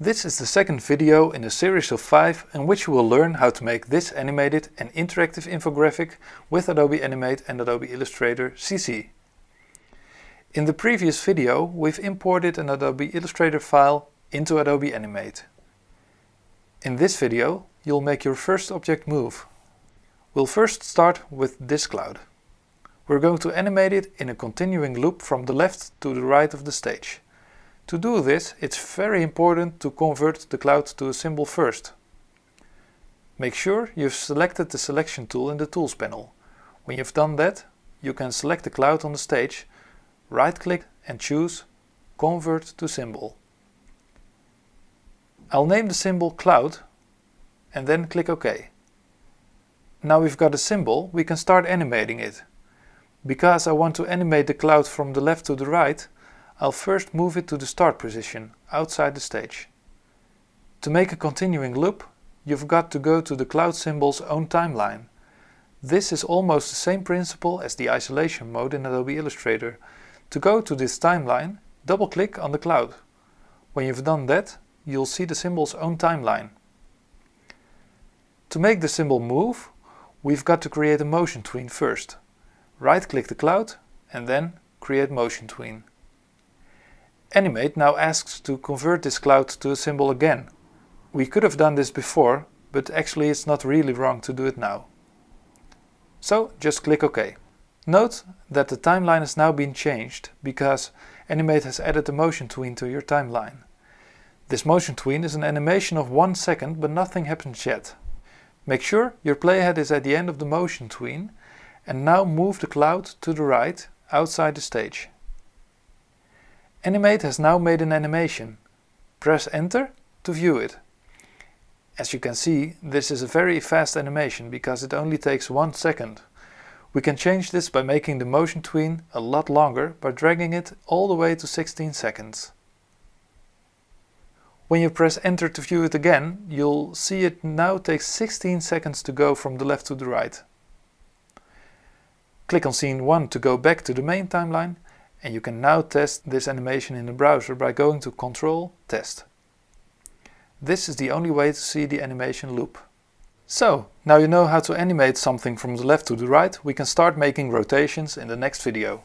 This is the second video in a series of 5 in which you will learn how to make this animated and interactive infographic with Adobe Animate and Adobe Illustrator CC. In the previous video we've imported an Adobe Illustrator file into Adobe Animate. In this video you'll make your first object move. We'll first start with this cloud. We're going to animate it in a continuing loop from the left to the right of the stage. To do this, it's very important to convert the cloud to a symbol first. Make sure you've selected the selection tool in the Tools panel. When you've done that, you can select the cloud on the stage, right-click and choose Convert to Symbol. I'll name the symbol Cloud and then click OK. Now we've got a symbol, we can start animating it. Because I want to animate the cloud from the left to the right, I'll first move it to the start position, outside the stage. To make a continuing loop, you've got to go to the cloud symbol's own timeline. This is almost the same principle as the isolation mode in Adobe Illustrator. To go to this timeline, double-click on the cloud. When you've done that, you'll see the symbol's own timeline. To make the symbol move, we've got to create a motion tween first. Right-click the cloud and then create motion tween. Animate now asks to convert this cloud to a symbol again. We could have done this before, but actually it's not really wrong to do it now. So just click OK. Note that the timeline has now been changed because Animate has added a motion tween to your timeline. This motion tween is an animation of 1 second, but nothing happens yet. Make sure your playhead is at the end of the motion tween and now move the cloud to the right outside the stage. Animate has now made an animation. Press Enter to view it. As you can see, this is a very fast animation because it only takes 1 second. We can change this by making the motion tween a lot longer by dragging it all the way to 16 seconds. When you press Enter to view it again, you'll see it now takes 16 seconds to go from the left to the right. Click on scene 1 to go back to the main timeline, and you can now test this animation in the browser by going to Control, Test. This is the only way to see the animation loop. So, now you know how to animate something from the left to the right, we can start making rotations in the next video.